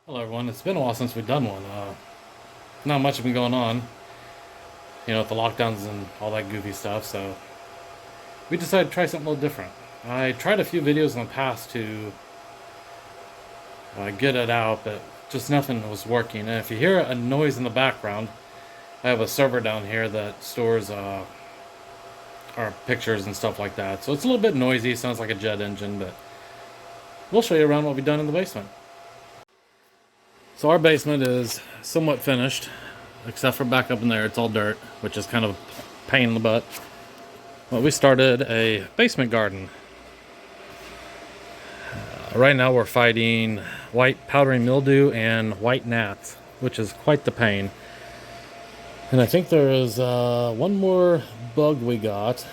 Hello everyone, it's been a while since we've done one. Not much has been going on, with the lockdowns and all that goofy stuff, so we decided to try something a little different. I tried a few videos in the past to get it out, but just nothing was working. And if you hear a noise in the background, I have a server down here that stores our pictures and stuff like that. So it's a little bit noisy, sounds like a jet engine, but we'll show you around what we've done in the basement. So our basement is somewhat finished, except for back up in there, it's all dirt, which is kind of a pain in the butt. Well, we started a basement garden. Right now we're fighting white powdery mildew and white gnats, which is quite the pain. And I think there is one more bug we got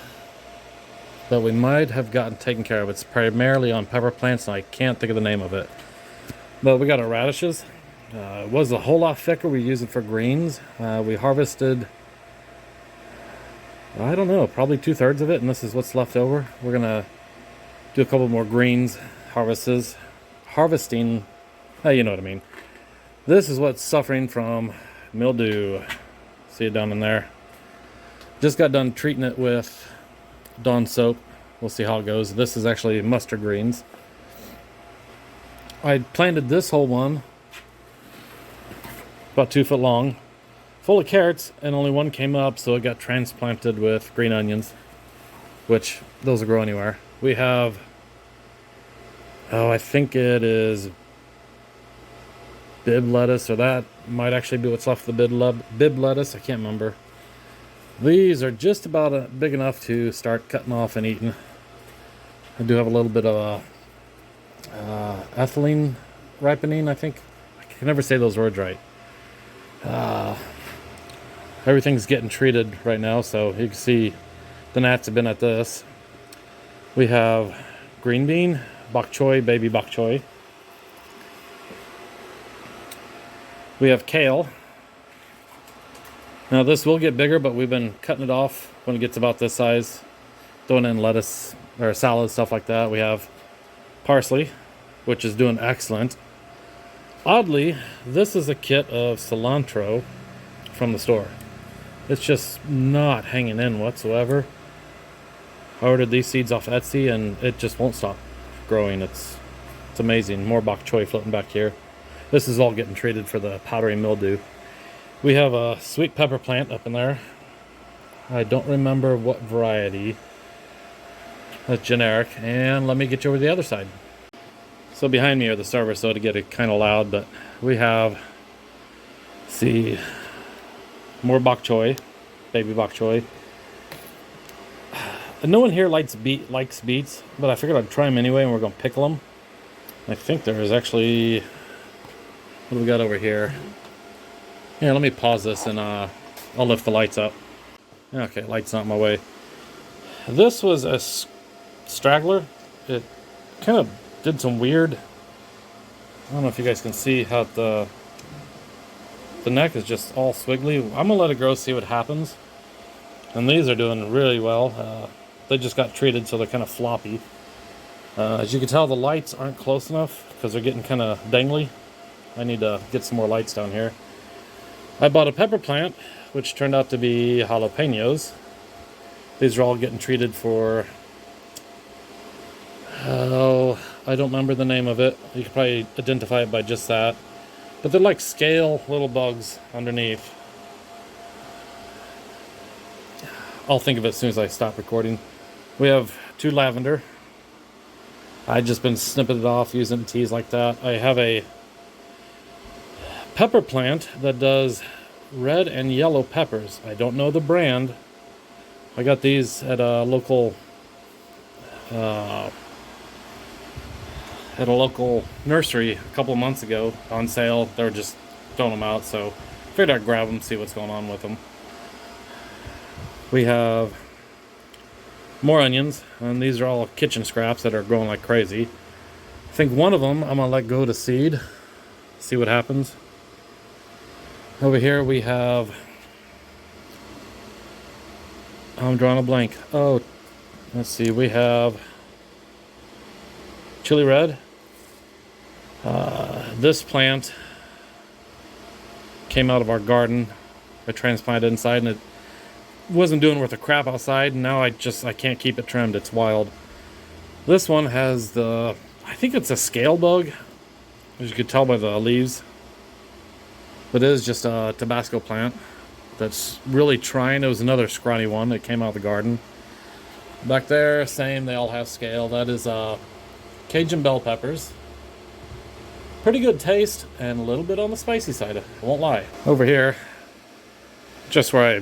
that we might have gotten taken care of. It's primarily on pepper plants, and I can't think of the name of it. But we got our radishes. It was a whole lot thicker. We use it for greens. We harvested, I don't know, probably 2/3 of it, and this is what's left over. We're gonna do a couple more greens harvesting. You know what I mean. This is what's suffering from mildew. See it down in there. Just got done treating it with Dawn soap. We'll see how it goes. This is actually mustard greens. I planted this whole one about 2 foot long, full of carrots, and only one came up, so it got transplanted with green onions, which those will grow anywhere. We have, I think it is bib lettuce, or that might actually be what's left of the bib lettuce. I can't remember. These are just about big enough to start cutting off and eating. I do have a little bit of ethylene ripening, I think. I can never say those words right. Everything's getting treated right now, so you can see the gnats have been at this. We have green bean, bok choy, baby bok choy. We have kale. Now this will get bigger, but we've been cutting it off when it gets about this size, throwing in lettuce or salad, stuff like that. We have parsley, which is doing excellent. Oddly, this is a kit of cilantro from the store. It's just not hanging in whatsoever. I ordered these seeds off Etsy and it just won't stop growing. It's amazing. More bok choy floating back here. This is all getting treated for the powdery mildew. We have a sweet pepper plant up in there. I don't remember what variety. That's generic. And let me get you over to the other side. So behind me are the servers, so to get it kind of loud, but we have, see, more bok choy, baby bok choy. And no one here likes beets, but I figured I'd try them anyway, and we're going to pickle them. I think there is actually, what do we got over here? Yeah, let me pause this and I'll lift the lights up. Okay, light's not in my way. This was a straggler. It kind of did some weird, I don't know if you guys can see how the neck is just all swiggly. I'm gonna let it grow, see what happens. And these are doing really well. They just got treated, so they're kind of floppy. As you can tell, the lights aren't close enough because they're getting kind of dangly. I need to get some more lights down here. I bought a pepper plant, which turned out to be jalapenos. These are all getting treated for, I don't remember the name of it. You can probably identify it by just that. But they're like scale little bugs underneath. I'll think of it as soon as I stop recording. We have 2 lavender. I've just been snipping it off, using teas like that. I have a pepper plant that does red and yellow peppers. I don't know the brand. I got these at a local nursery a couple of months ago on sale. They were just throwing them out, so figured I'd grab them, see what's going on with them. We have more onions, and these are all kitchen scraps that are growing like crazy. I think one of them I'm gonna let go to seed, see what happens. Over here we have, I'm drawing a blank. Oh, let's see, we have chili red. This plant came out of our garden. I transplanted inside, and it wasn't doing worth a crap outside. And now I can't keep it trimmed. It's wild. This one has I think it's a scale bug, as you could tell by the leaves. But it is just a Tabasco plant that's really trying. It was another scrawny one that came out of the garden. Back there, same, they all have scale. That is Cajun bell peppers. Pretty good taste and a little bit on the spicy side, I won't lie. Over here, just where I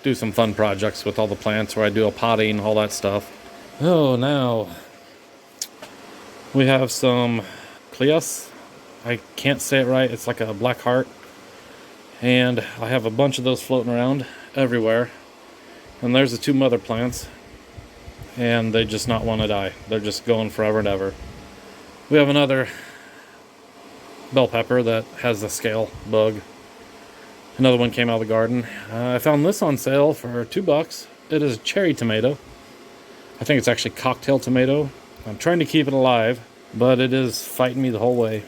do some fun projects with all the plants, where I do a potting, all that stuff. Oh, now we have some Cleus. I can't say it right. It's like a black heart. And I have a bunch of those floating around everywhere. And there's the 2 mother plants. And they just not want to die. They're just going forever and ever. We have another bell pepper that has the scale bug. Another one came out of the garden. I found this on sale for $2. It is a cherry tomato. I think it's actually cocktail tomato. I'm trying to keep it alive, but it is fighting me the whole way.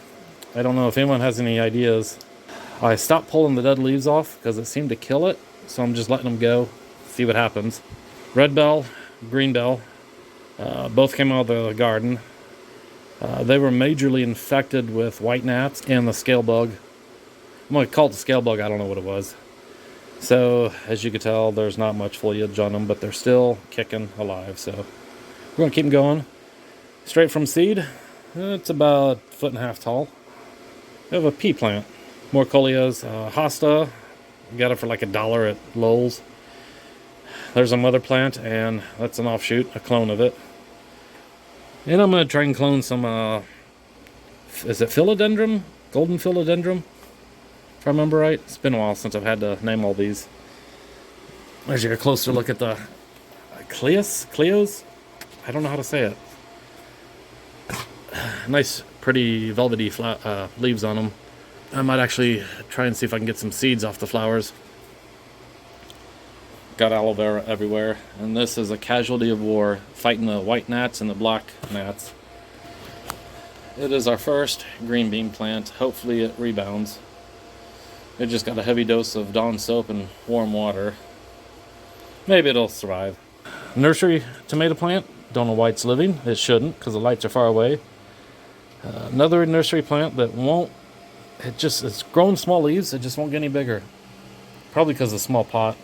I don't know if anyone has any ideas. I stopped pulling the dead leaves off because it seemed to kill it, so I'm just letting them go, see what happens. Red bell, green bell, both came out of the garden. They were majorly infected with white gnats and the scale bug. I'm going to call it the scale bug, I don't know what it was. So, as you can tell, there's not much foliage on them, but they're still kicking alive. So, we're going to keep them going. Straight from seed, it's about 1.5 feet tall. We have a pea plant. More coleus, hosta. Got it for like $1 at Lowe's. There's a mother plant, and that's an offshoot, a clone of it. And I'm going to try and clone some, is it philodendron? Golden philodendron? If I remember right. It's been a while since I've had to name all these. There's your closer look at the Cleos? I don't know how to say it. Nice, pretty velvety leaves on them. I might actually try and see if I can get some seeds off the flowers. Got aloe vera everywhere. And this is a casualty of war, fighting the white gnats and the black gnats. It is our first green bean plant. Hopefully it rebounds. It just got a heavy dose of Dawn soap and warm water. Maybe it'll survive. Nursery tomato plant. Don't know why it's living. It shouldn't, because the lights are far away. Another nursery plant that won't. It's growing small leaves. It just won't get any bigger. Probably because of the small pot.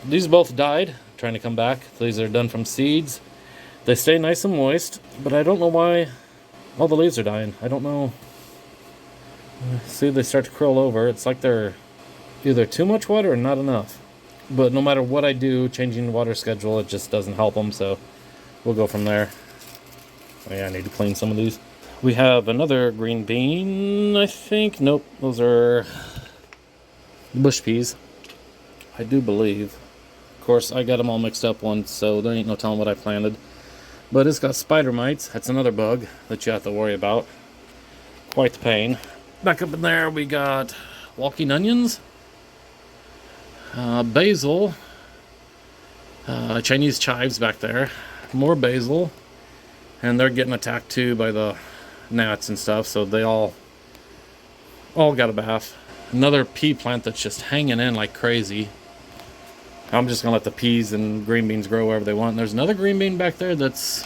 These both died. Trying to come back. These are done from seeds. They stay nice and moist, but I don't know why all the leaves are dying. I don't know. See, they start to curl over. It's like they're either too much water or not enough. But no matter what I do, changing the water schedule, it just doesn't help them. So we'll go from there. Oh, yeah, I need to clean some of these. We have another green bean, I think. Nope, those are bush peas, I do believe. Of course, I got them all mixed up once, so there ain't no telling what I planted. But it's got spider mites. That's another bug that you have to worry about. Quite the pain. Back up in there, we got walking onions, basil, Chinese chives back there, more basil, and they're getting attacked too by the gnats and stuff, so they all got a bath. Another pea plant that's just hanging in like crazy. I'm just gonna let the peas and green beans grow wherever they want. And there's another green bean back there that's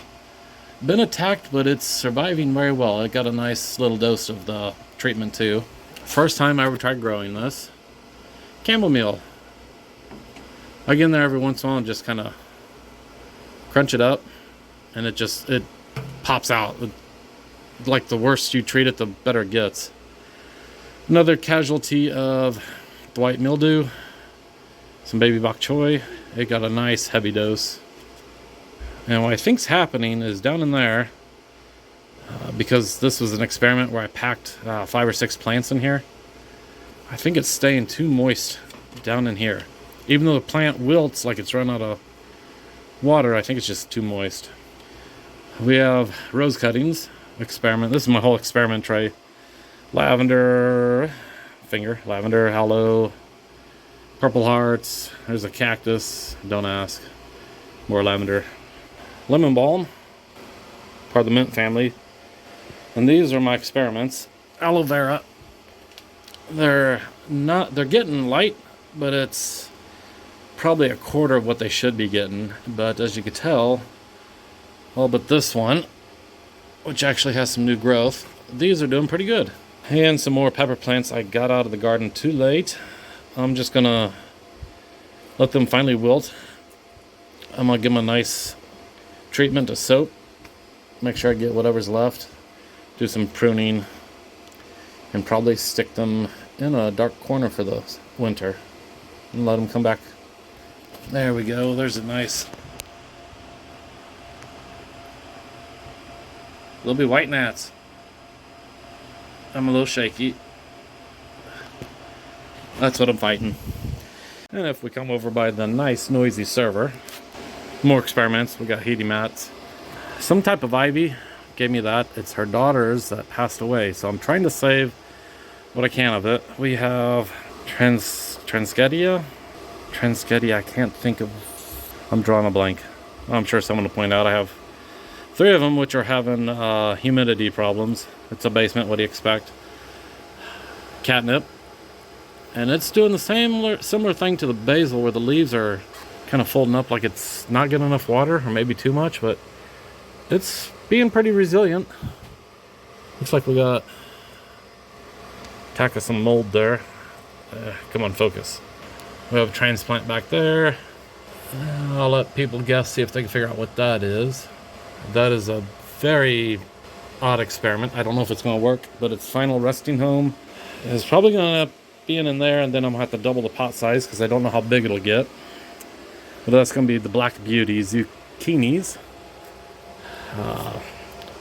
been attacked, but it's surviving very well. It got a nice little dose of the treatment too. First time I ever tried growing this. Chamomile. I get in there every once in a while and just kind of crunch it up, and it pops out. Like the worse you treat it, the better it gets. Another casualty of the white mildew. Some baby bok choy. It got a nice heavy dose. And what I think's happening is down in there, because this was an experiment where I packed 5 or 6 plants in here, I think it's staying too moist down in here. Even though the plant wilts like it's run out of water, I think it's just too moist. We have rose cuttings experiment. This is my whole experiment tray. Lavender, aloe, purple hearts. There's a cactus. Don't ask. More lavender. Lemon balm, part of the mint family. And these are my experiments. Aloe vera. they're getting light, but it's probably a quarter of what they should be getting. But as you can tell, all but this one, which actually has some new growth, these are doing pretty good. And some more pepper plants I got out of the garden too late. I'm just gonna let them finally wilt. I'm gonna give them a nice treatment of soap. Make sure I get whatever's left. Do some pruning. And probably stick them in a dark corner for the winter. And let them come back. There we go. There's a nice. They'll be white gnats. I'm a little shaky. That's what I'm fighting. And if we come over by the nice noisy server, more experiments. We got heating mats. Some type of ivy gave me that. It's her daughter's that passed away. So I'm trying to save what I can of it. We have Transgedia. I can't think of. I'm drawing a blank. I'm sure someone will point out. I have 3 of them which are having humidity problems. It's a basement. What do you expect? Catnip. And it's doing the similar thing to the basil, where the leaves are kind of folding up like it's not getting enough water, or maybe too much, but it's being pretty resilient. Looks like we got attack of some mold there. Come on, focus. We have a transplant back there. I'll let people guess, see if they can figure out what that is. That is a very odd experiment. I don't know if it's going to work, but its final resting home is probably going to be in there, and then I'm going to have to double the pot size because I don't know how big it'll get. But that's going to be the Black Beauty zucchinis.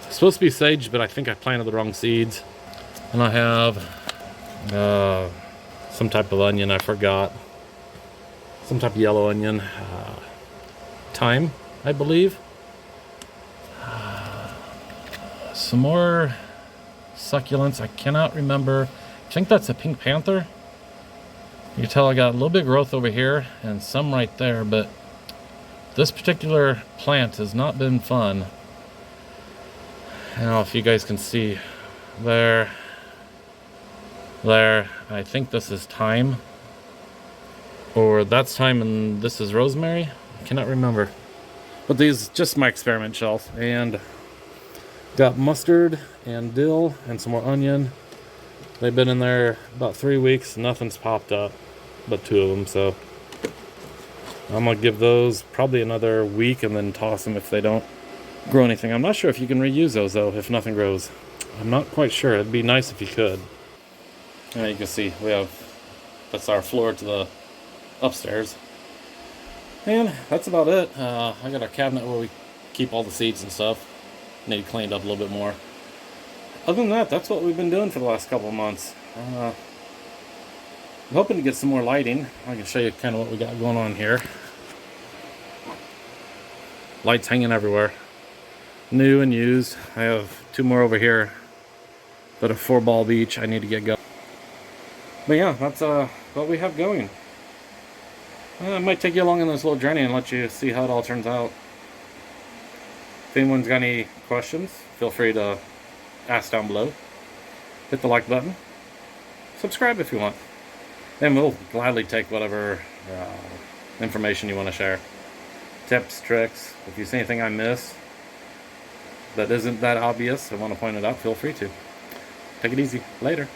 It's supposed to be sage, but I think I planted the wrong seeds. And I have some type of onion, I forgot. Some type of yellow onion. Thyme, I believe. Some more succulents. I cannot remember. I think that's a pink panther. You can tell I got a little bit of growth over here and some right there, but this particular plant has not been fun. I don't know if you guys can see there. I think this is thyme, or that's thyme and this is rosemary. I cannot remember. But these just my experiment shelf, and got mustard and dill and some more onion. They've been in there about 3 weeks. Nothing's popped up but 2 of them, so I'm gonna give those probably another week and then toss them if they don't grow anything. I'm not sure if you can reuse those though if nothing grows. I'm not quite sure. It'd be nice if you could. And you can see that's our floor to the upstairs. And that's about it. I got our cabinet where we keep all the seeds and stuff. Need cleaned up a little bit more. Other than that, that's what we've been doing for the last couple of months. I'm hoping to get some more lighting. I can show you kind of what we got going on here. Lights hanging everywhere. New and used. I have 2 more over here that are 4 bulb each. I need to get going. But yeah, that's what we have going. I might take you along on this little journey and let you see how it all turns out. If anyone's got any questions, feel free to ask down below. Hit the like button. Subscribe if you want. And we'll gladly take whatever information you want to share. Tips, tricks. If you see anything I miss that isn't that obvious, I want to point it out, feel free to. Take it easy. Later.